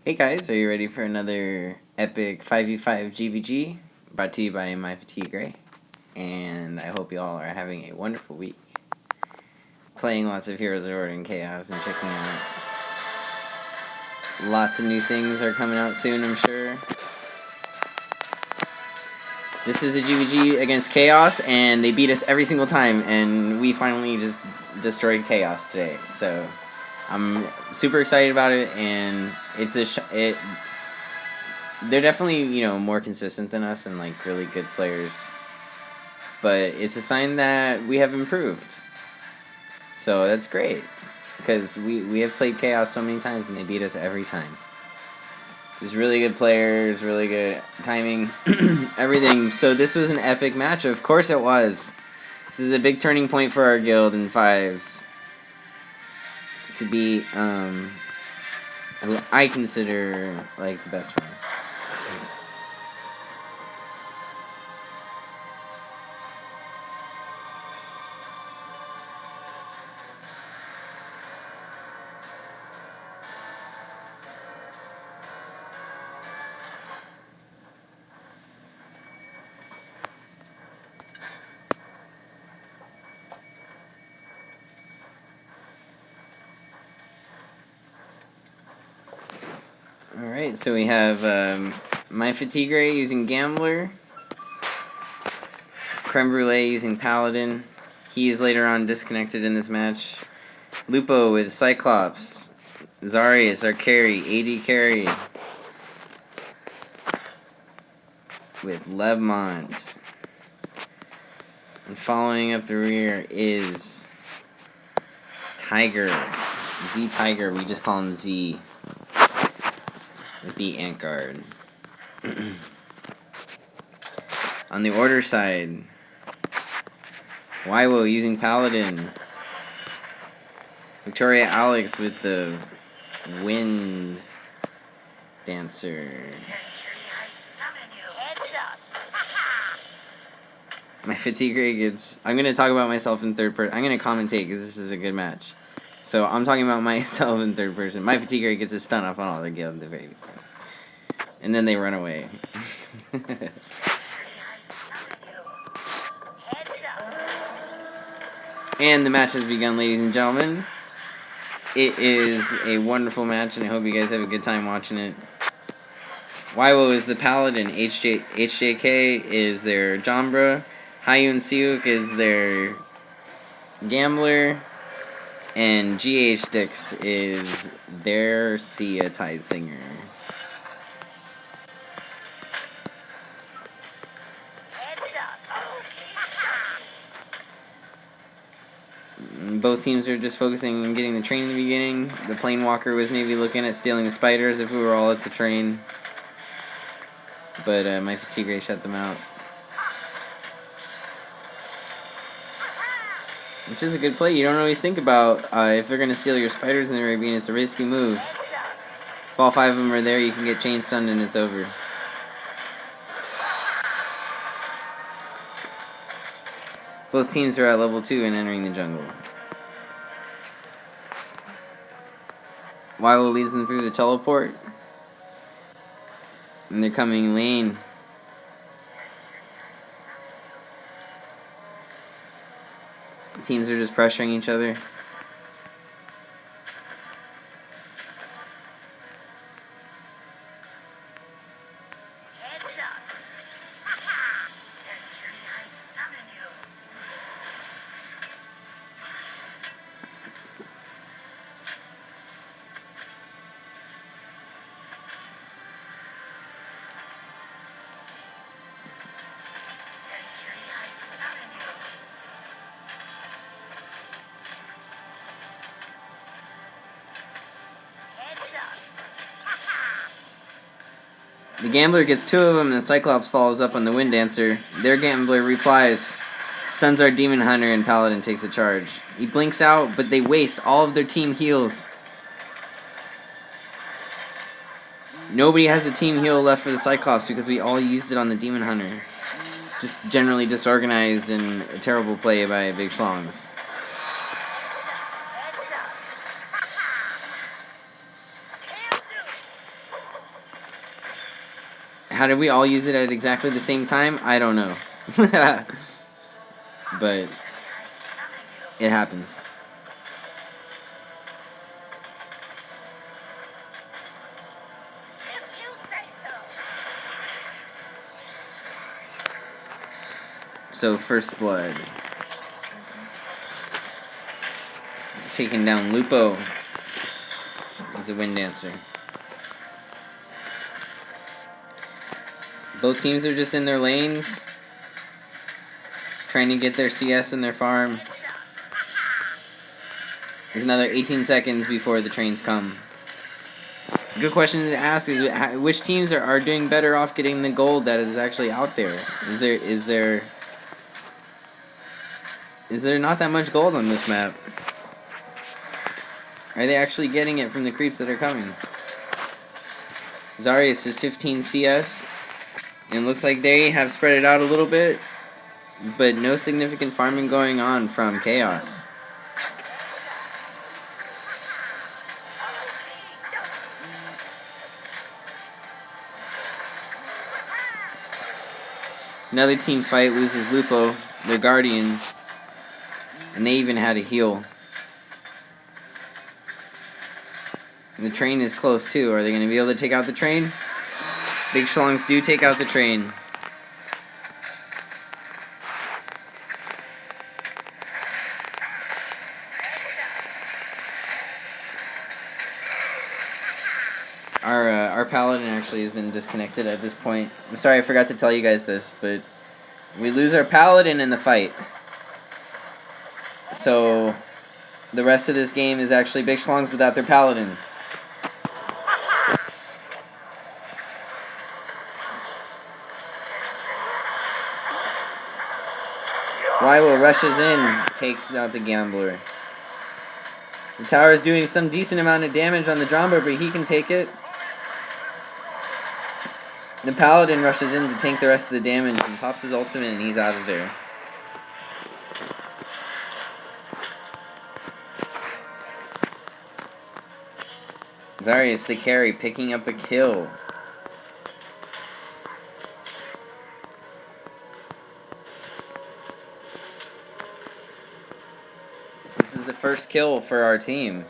Hey guys, are you ready for another epic 5v5 GVG brought to you by MileyCyrus? And I hope you all are having a wonderful week. Playing lots of Heroes of Order and Chaos and checking out. Lots of new things are coming out soon, I'm sure. This is a GVG against Chaos, and they beat us every single time, and we finally just destroyed Chaos today. So I'm super excited about it, and it's they're definitely, more consistent than us and like really good players. But it's a sign that we have improved. So that's great. Because we have played Chaos so many times and they beat us every time. There's really good players, really good timing, everything. So this was an epic match. Of course it was. This is a big turning point for our guild in fives. To be, who I consider like the best friends. Alright, so we have MileyCyrus using Gambler, Creme Brulee using Paladin. He is later on disconnected in this match. Lupo with Cyclops. Zarius, our carry, AD carry. With Levmont. And following up the rear is Tiger. Z Tiger, we just call him Z. With the Ant Guard. On the order side, Wywo using Paladin. Victoria Alex with the Wind Dancer. MileyCyrus gets... I'm going to talk about myself in third person. I'm going to commentate because this is a good match. So I'm talking about myself in third person. MileyCyrus gets a stun off on all their guild at the very beginning. And then they run away. And the match has begun, ladies and gentlemen. It is a wonderful match, and I hope you guys have a good time watching it. Wywo is the Paladin. HJK is their Jambra. Hayun Siuk is their Gambler. And GH Dix is their Sia Tide Singer. Both teams are just focusing on getting the train in the beginning. The Planewalker was maybe looking at stealing the spiders if we were all at the train. But MileyCyrus shut them out. Which is a good play. You don't always think about if they're going to steal your spiders in the very beginning. It's a risky move. If all 5 of them are there, you can get chain stunned and it's over. Both teams are at level 2 and entering the jungle. Wywo leads them through the teleport. And they're coming lane. Teams are just pressuring each other. The Gambler gets 2 of them, and the Cyclops follows up on the Wind Dancer. Their Gambler replies, stuns our Demon Hunter, and Paladin takes a charge. He blinks out, but they waste all of their team heals. Nobody has a team heal left for the Cyclops because we all used it on the Demon Hunter. Just generally disorganized and a terrible play by Big Schlongs. How did we all use it at exactly the same time? I don't know. But it happens. So, first blood. It's taking down Lupo with the Wind Dancer. Both teams are just in their lanes, trying to get their CS and their farm. There's another 18 seconds before the trains come. Good question to ask is which teams are doing better off getting the gold that is actually out there? Is there not that much gold on this map? Are they actually getting it from the creeps that are coming? Zarius is 15 CS, and looks like they have spread it out a little bit, but no significant farming going on from Chaos. Another team fight loses Lupo, their guardian, and they even had a heal. And the train is close too. Are they going to be able to take out the train? Big Schlongs do take out the train. Our paladin actually has been disconnected at this point. I'm sorry I forgot to tell you guys this, but we lose our paladin in the fight. So the rest of this game is actually Big Schlongs without their paladin. Wywo rushes in, takes out the Gambler. The tower is doing some decent amount of damage on the Dromba, but he can take it. The Paladin rushes in to tank the rest of the damage and pops his ultimate, and he's out of there. Zarius, the carry, picking up a kill. This is the first kill for our team.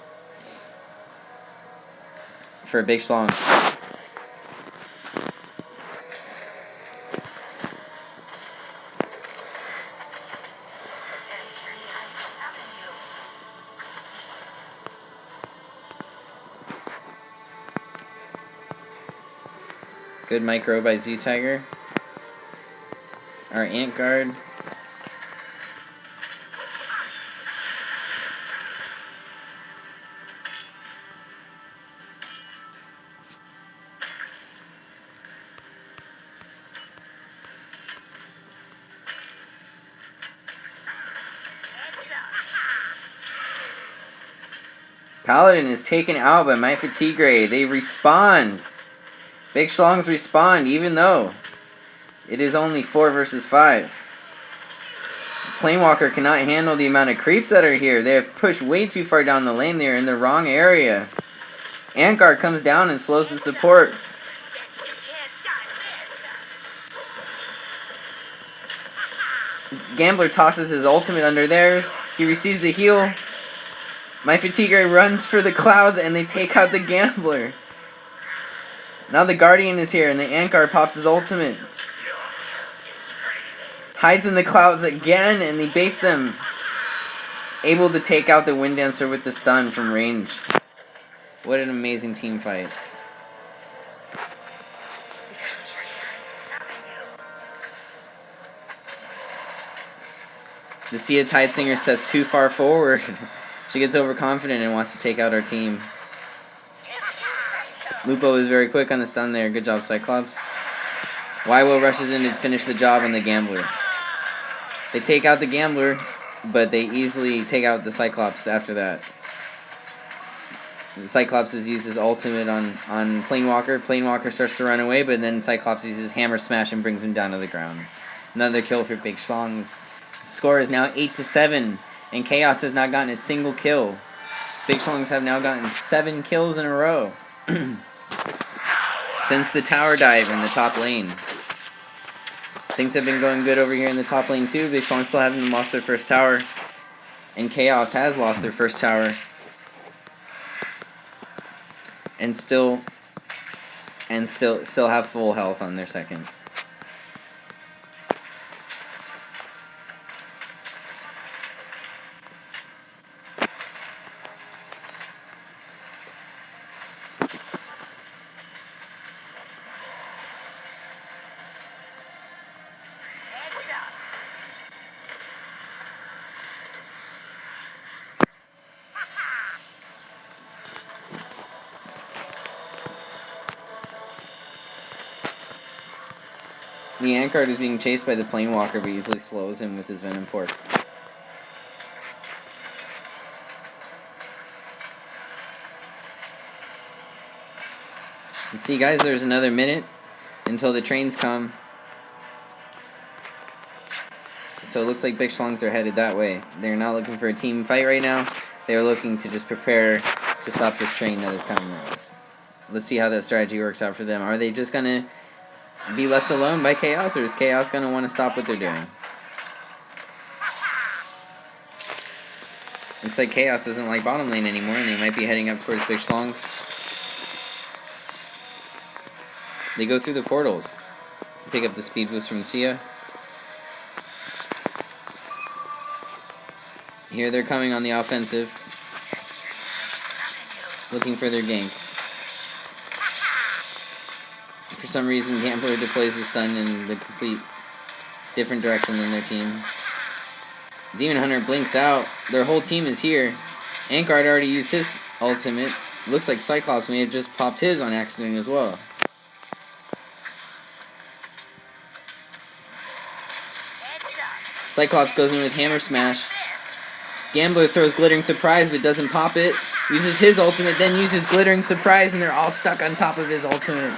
For Big Schlong. Good micro by Z-Tiger. Our Ant Guard. Paladin is taken out by My Fatigue. They respond. Big Schlongs respond, even though it is only 4 versus 5. Planewalker cannot handle the amount of creeps that are here. They have pushed way too far down the lane. They're in the wrong area. Ant Guard comes down and slows the support. Gambler tosses his ultimate under theirs. He receives the heal. My Fatigue runs for the clouds and they take out the Gambler. Now the Guardian is here and the Ant Guard pops his ultimate. Hides in the clouds again and he baits them. Able to take out the Wind Dancer with the stun from range. What an amazing team fight. The Sia Tidesinger steps too far forward. She gets overconfident and wants to take out our team. Lupo is very quick on the stun there. Good job, Cyclops. Wywo rushes in to finish the job on the Gambler. They take out the Gambler, but they easily take out the Cyclops after that. The Cyclops has used his ultimate on Planewalker. Planewalker starts to run away, but then Cyclops uses Hammer Smash and brings him down to the ground. Another kill for Big Schlongs. The score is now 8-7, and Chaos has not gotten a single kill. Big Schlongs have now gotten 7 kills in a row. since the tower dive in the top lane. Things have been going good over here in the top lane too. Big Schlong still haven't lost their first tower. And Chaos has lost their first tower. And still have full health on their second. The Ankard is being chased by the Planewalker, but easily slows him with his Venom Fork. And see, guys, there's another minute until the trains come. So it looks like Big Schlongs are headed that way. They're not looking for a team fight right now. They're looking to just prepare to stop this train that is coming out. Let's see how that strategy works out for them. Are they just going to be left alone by Chaos, or is Chaos going to want to stop what they're doing? Looks like Chaos doesn't like bottom lane anymore, and they might be heading up towards Big Schlongs. They go through the portals. Pick up the speed boost from Sia. Here they're coming on the offensive, looking for their gank. For some reason, Gambler deploys the stun in the complete different direction than their team. Demon Hunter blinks out. Their whole team is here. Ankard already used his ultimate. Looks like Cyclops may have just popped his on accident as well. Cyclops goes in with Hammer Smash. Gambler throws Glittering Surprise but doesn't pop it. Uses his ultimate, then uses Glittering Surprise, and they're all stuck on top of his ultimate.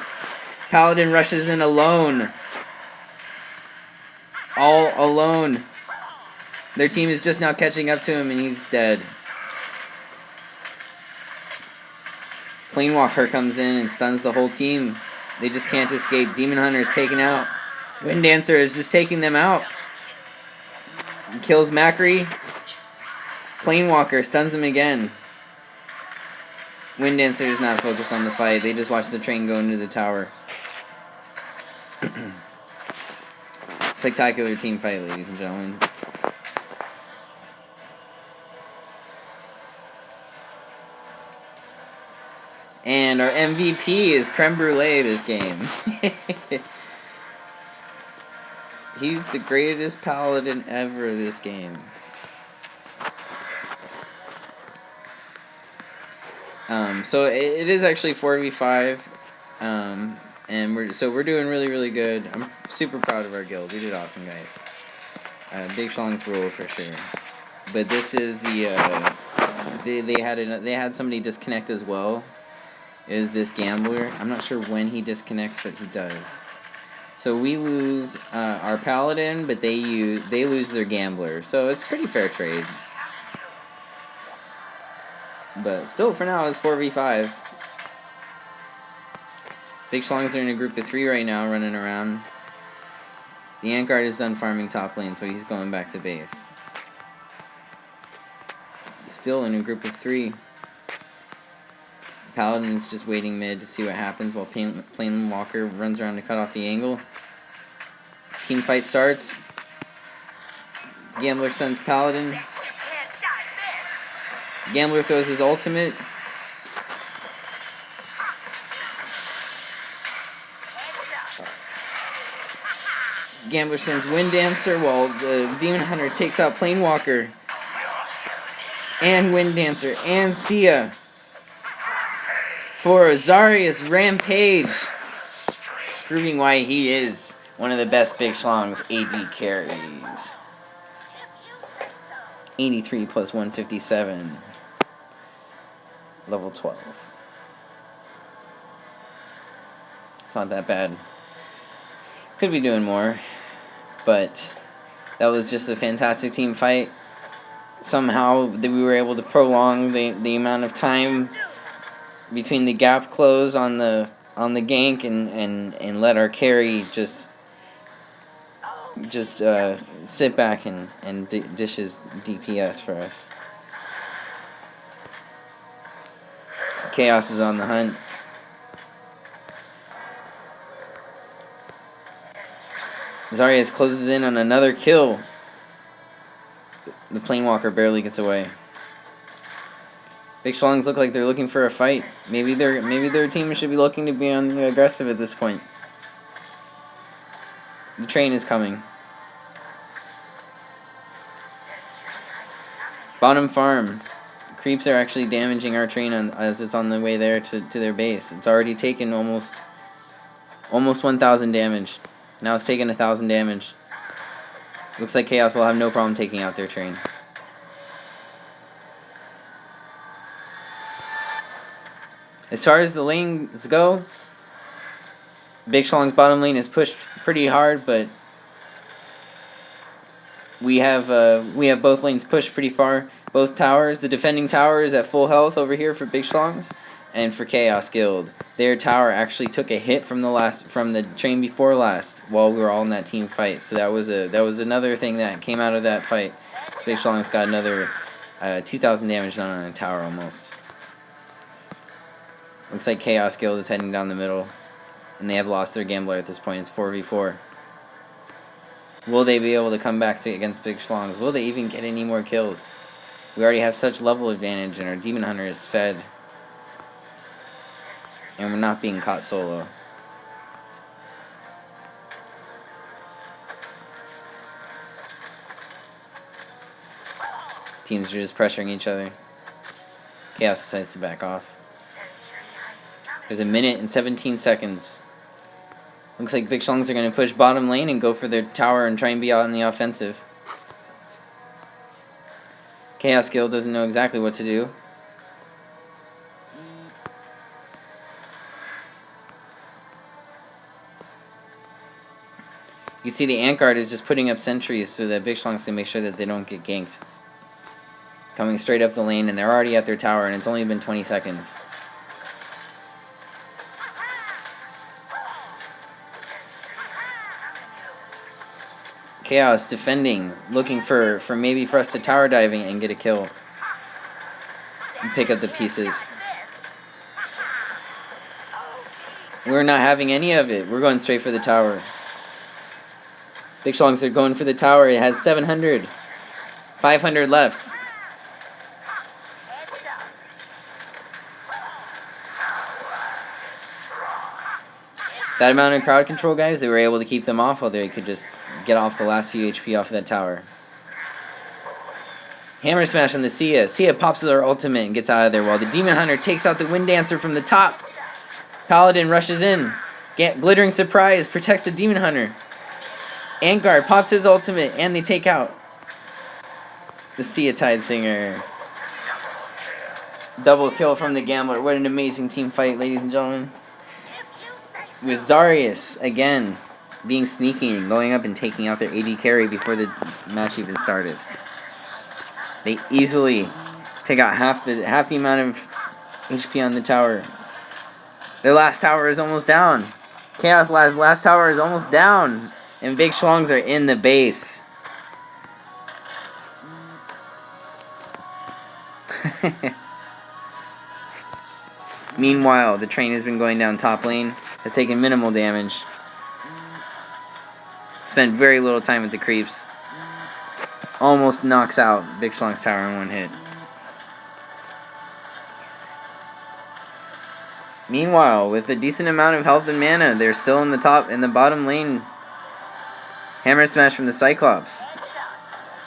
Paladin rushes in alone. All alone. Their team is just now catching up to him, and he's dead. Planewalker comes in and stuns the whole team. They just can't escape. Demon Hunter is taken out. Wind Dancer is just taking them out. He kills Macri. Planewalker stuns him again. Wind Dancer is not focused on the fight. They just watch the train go into the tower. Spectacular team fight, ladies and gentlemen. And our MVP is Creme Brulee this game. He's the greatest paladin ever this game. So it is actually 4v5. And we're doing really, really good. I'm super proud of our guild. We did awesome, guys. Big Schlong's rule for sure. But this is the they had somebody disconnect as well. Is this Gambler? I'm not sure when he disconnects, but he does. So we lose our Paladin, but they lose their Gambler. So it's a pretty fair trade. But still, for now, it's 4v5. Big Schlongs are in a group of 3 right now, running around. The Ankard is done farming top lane, so he's going back to base. Still in a group of 3. Paladin is just waiting mid to see what happens while Planewalker runs around to cut off the angle. Team fight starts. Gambler stuns Paladin. Gambler throws his ultimate. Gambler sends Wind Dancer while the Demon Hunter takes out Planewalker. And Wind Dancer and Sia. For Azarius Rampage. Proving why he is one of the best Big Schlong's AD carries. 83 plus 157. Level 12. It's not that bad. Could be doing more. But that was just a fantastic team fight. Somehow we were able to prolong the amount of time between the gap close on the on the gank and let our carry just sit back and dish his DPS for us. Chaos is on the hunt. Zarius closes in on another kill. The Planewalker barely gets away. Big Schlongs look like they're looking for a fight. Maybe their team should be looking to be on the aggressive at this point. The train is coming. Bottom farm. Creeps are actually damaging our train as it's on the way there to their base. It's already taken almost 1,000 damage. Now it's taken 1,000 damage. Looks like Chaos will have no problem taking out their train. As far as the lanes go, Big Schlong's bottom lane is pushed pretty hard, but we have both lanes pushed pretty far. Both towers, the defending tower is at full health over here for Big Schlongs, and for Chaos Guild, their tower actually took a hit from the train before last while we were all in that team fight. So that was another thing that came out of that fight. So Big Schlong's got another 2,000 damage done on a tower almost. Looks like Chaos Guild is heading down the middle, and they have lost their gambler at this point. It's 4v4. Will they be able to come back against Big Schlongs? Will they even get any more kills? We already have such level advantage, and our Demon Hunter is fed. And we're not being caught solo. Teams are just pressuring each other. Chaos decides to back off. There's 1 minute and 17 seconds. Looks like Big Schlongs are going to push bottom lane and go for their tower and try and be out on the offensive. Chaos Guild doesn't know exactly what to do. You see the Ant Guard is just putting up sentries so that Big Schlongs can make sure that they don't get ganked. Coming straight up the lane, and they're already at their tower, and it's only been 20 seconds. Chaos defending, looking for maybe for us to tower diving and get a kill. And pick up the pieces. We're not having any of it. We're going straight for the tower. Big Schlongs are going for the tower. It has 700. 500 left. That amount of crowd control, guys, they were able to keep them off while they could just get off the last few HP off of that tower. Hammer smash on the Sia. Sia pops with her ultimate and gets out of there while the Demon Hunter takes out the Wind Dancer from the top. Paladin rushes in. Glittering Surprise protects the Demon Hunter. Ant Guard pops his ultimate and they take out the Sia Tide Singer. Double kill from the Gambler. What an amazing team fight, ladies and gentlemen. With Zarius, again, being sneaky and going up and taking out their AD carry before the match even started. They easily take out half the amount of HP on the tower. Their last tower is almost down. Chaos last tower is almost down. And Big Schlongs are in the base. Meanwhile, the train has been going down top lane. Has taken minimal damage. Spent very little time with the creeps. Almost knocks out Big Schlong's tower in one hit. Meanwhile, with a decent amount of health and mana, they're still in the bottom lane. Hammer smash from the Cyclops.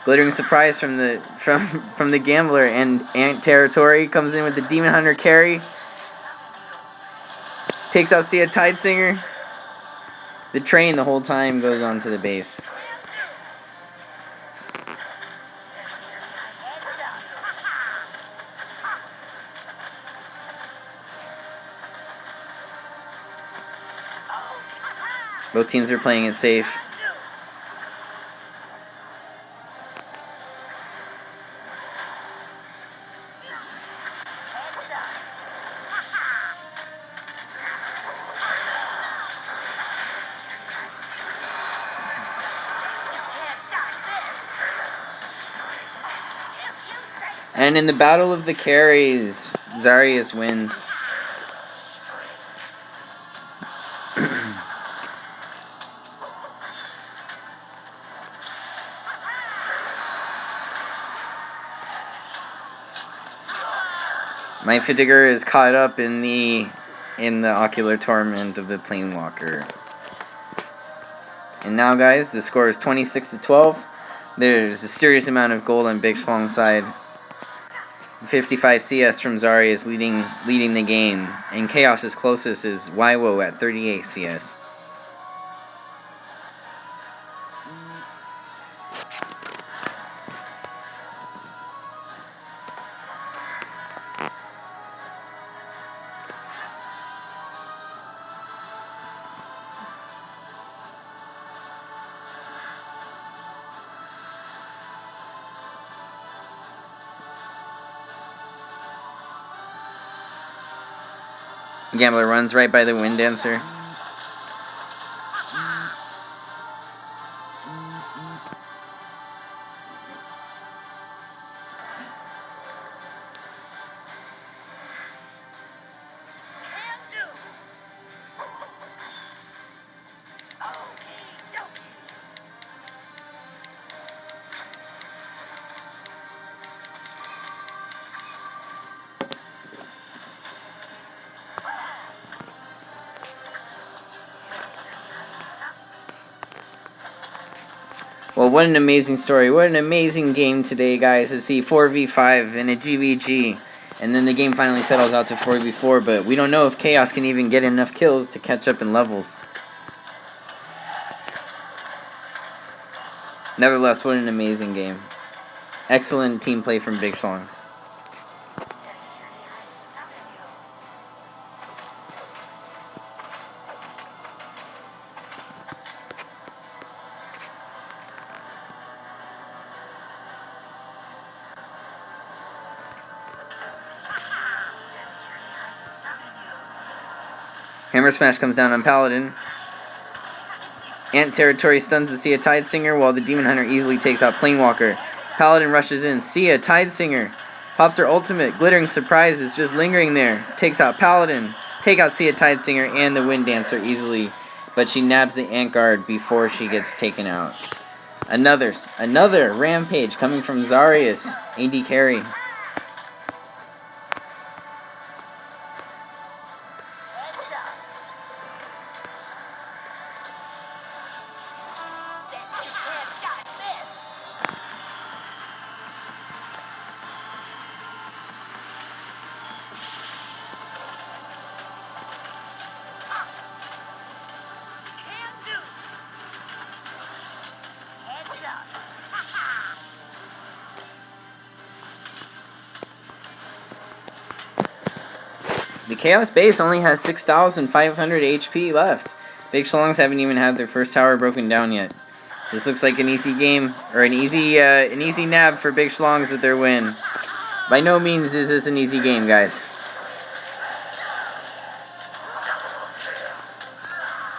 Glittering Surprise from the Gambler, and Ant Territory comes in with the Demon Hunter carry. Takes out Sia Tide Singer. The train the whole time goes on to the base. Both teams are playing it safe. And in the battle of the carries, Zarius wins. My Fadiger is caught up in the ocular torment of the Planewalker. And now, guys, the score is 26-12. There's a serious amount of gold on Big Schlong's side. 55 CS from Zarius leading the game. And Chaos's closest is Wywo at 38 CS. Gambler runs right by the Wind Dancer. Well, what an amazing story. What an amazing game today, guys, to see 4v5 and a GVG. And then the game finally settles out to 4v4, but we don't know if Chaos can even get enough kills to catch up in levels. Nevertheless, what an amazing game. Excellent team play from Big Schlongs. Hammer Smash comes down on Paladin. Ant Territory stuns the Sia Tidesinger while the Demon Hunter easily takes out Planewalker. Paladin rushes in. Sia Tidesinger pops her ultimate. Glittering Surprise is just lingering there. Takes out Paladin. Take out Sia Tidesinger and the Wind Dancer easily. But she nabs the Ant Guard before she gets taken out. Another Rampage coming from Zarius. AD carry. The Chaos base only has 6,500 HP left. Big Schlongs haven't even had their first tower broken down yet. This looks like an easy game, or an easy nab for Big Schlongs with their win. By no means is this an easy game, guys.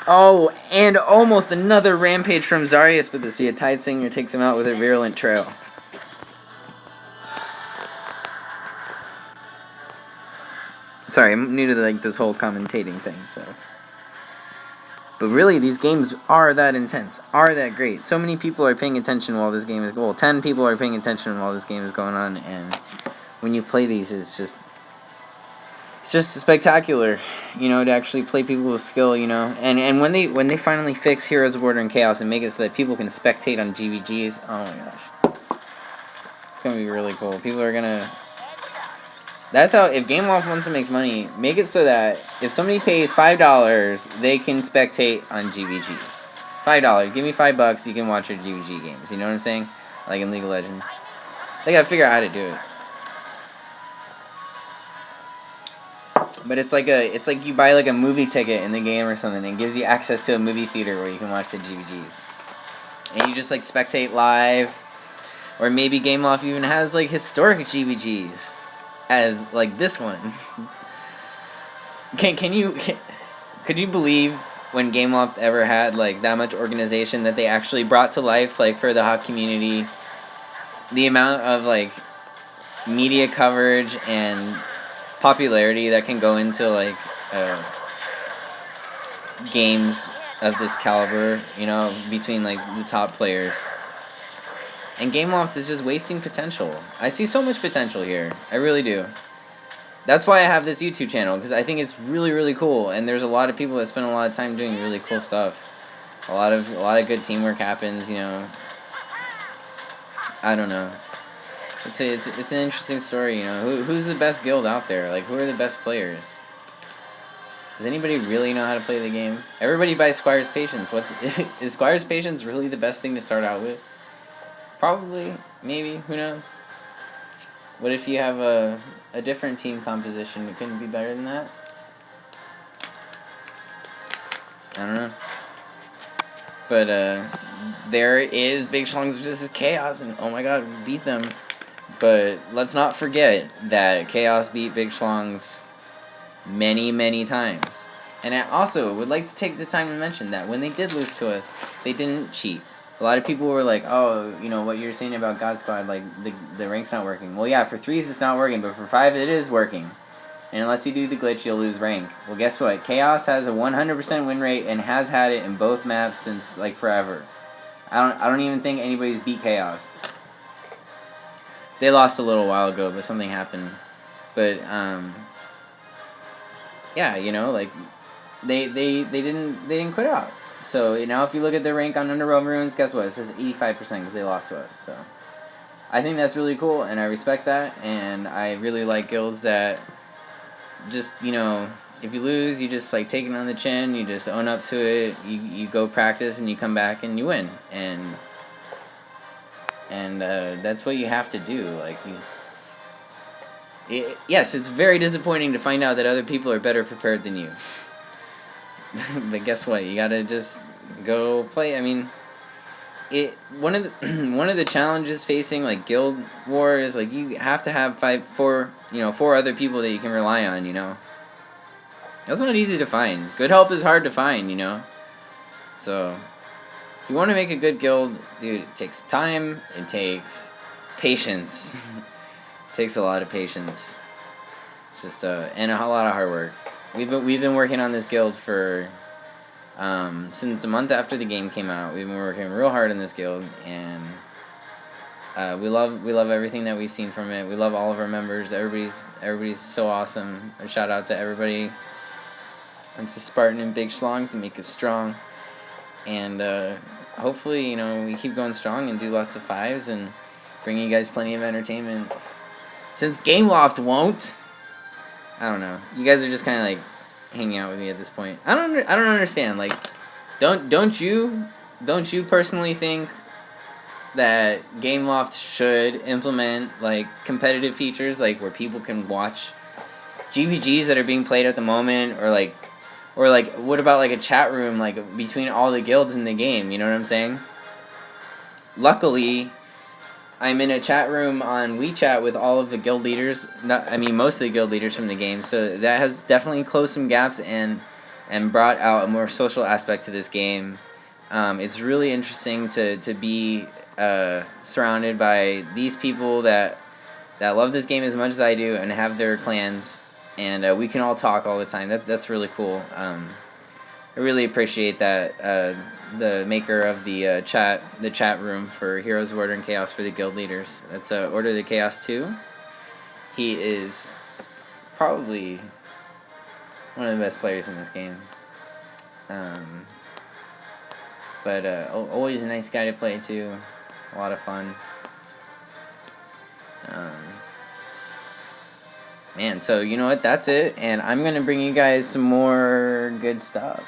Oh, and almost another Rampage from Zarius, but the Sia Tidesinger takes him out with her Virulent Trail. Sorry, I'm new to this whole commentating thing, so. But really, these games are that intense, are that great. So many people are paying attention while this game is going. Well, 10 people are paying attention while this game is going on, and when you play these, it's just spectacular, you know, to actually play people with skill, you know. And when they finally fix Heroes of Order and Chaos and make it so that people can spectate on GVGs, oh my gosh, it's gonna be really cool. People are gonna. That's how, if Game Loft wants to make money, make it so that if somebody pays $5, they can spectate on GVGs. $5. Give me $5, you can watch your GVG games. You know what I'm saying? Like in League of Legends. They gotta figure out how to do it. But it's like you buy like a movie ticket in the game or something, and it gives you access to a movie theater where you can watch the GVGs. And you just like spectate live, or maybe Game Loft even has like historic GVGs. As like this one. Could you believe when Gameloft ever had like that much organization that they actually brought to life, like for the hot community, the amount of like media coverage and popularity that can go into like games of this caliber, you know, between like the top players. And Gameloft is just wasting potential. I see so much potential here. I really do. That's why I have this YouTube channel, because I think it's really, really cool, and there's a lot of people that spend a lot of time doing really cool stuff. A lot of good teamwork happens, you know. I don't know. It's an interesting story, you know. Who's the best guild out there? Like, who are the best players? Does anybody really know how to play the game? Everybody buys Squire's Patience. Is Squire's Patience really the best thing to start out with? Probably, maybe, who knows? What if you have a different team composition? It couldn't be better than that? I don't know. But there is Big Schlongs versus Chaos, and oh my god, we beat them. But let's not forget that Chaos beat Big Schlongs many, many times. And I also would like to take the time to mention that when they did lose to us, they didn't cheat. A lot of people were like, oh, you know, what you're saying about God Squad, like, the rank's not working. Well, yeah, for 3s it's not working, but for 5 it is working. And unless you do the glitch, you'll lose rank. Well, guess what? Chaos has a 100% win rate and has had it in both maps since, like, forever. I don't even think anybody's beat Chaos. They lost a little while ago, but something happened. But, yeah, you know, like, they didn't quit out. So now if you look at their rank on Underrealm Ruins, guess what? It says 85% because they lost to us. So I think that's really cool, and I respect that, and I really like guilds that just, you know, if you lose, you just like take it on the chin, you just own up to it, you go practice, and you come back and you win. And that's what you have to do. Like, yes, it's very disappointing to find out that other people are better prepared than you. But guess what? You gotta just go play. I mean, one of the challenges facing like guild war is like you have to have four other people that you can rely on. You know, that's not easy to find. Good help is hard to find. You know, so if you want to make a good guild, dude, it takes time. It takes patience. It takes a lot of patience. It's just and a whole lot of hard work. We've been working on this guild for since a month after the game came out. We've been working real hard on this guild, and we love everything that we've seen from it. We love all of our members. Everybody's so awesome. A shout out to everybody. And to Spartan and Big Schlongs to make us strong, and hopefully, you know, we keep going strong and do lots of 5s and bring you guys plenty of entertainment. Since Gameloft won't. I don't know. You guys are just kind of like hanging out with me at this point. I don't understand. Like, don't you personally think that Gameloft should implement like competitive features, like where people can watch GVGs that are being played at the moment, or like what about like a chat room like between all the guilds in the game? You know what I'm saying? Luckily, I'm in a chat room on WeChat with all of the guild leaders. Most of the guild leaders from the game. So that has definitely closed some gaps and brought out a more social aspect to this game. It's really interesting to be surrounded by these people that love this game as much as I do and have their clans, and we can all talk all the time. That's really cool. I really appreciate that. The maker of the chat room for Heroes of Order and Chaos for the guild leaders. That's Order of the Chaos 2. He is probably one of the best players in this game. But always a nice guy to play too. A lot of fun. Man, so you know what? That's it, and I'm gonna bring you guys some more good stuff.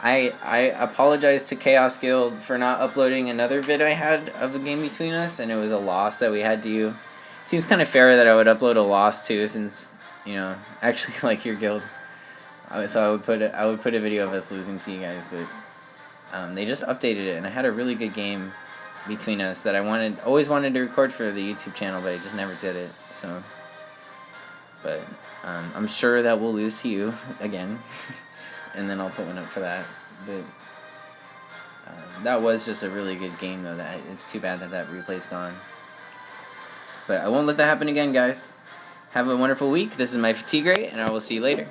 I apologize to Chaos Guild for not uploading another vid I had of a game between us, and it was a loss that we had to do. Seems kind of fair that I would upload a loss too, since, you know, actually like your guild. So I would put a video of us losing to you guys, but they just updated it, and I had a really good game between us that I always wanted to record for the YouTube channel, but I just never did it. So, but I'm sure that we'll lose to you again. And then I'll put one up for that. But that was just a really good game, though. That it's too bad that replay's gone. But I won't let that happen again, guys. Have a wonderful week. This is my fatigue rate, and I will see you later.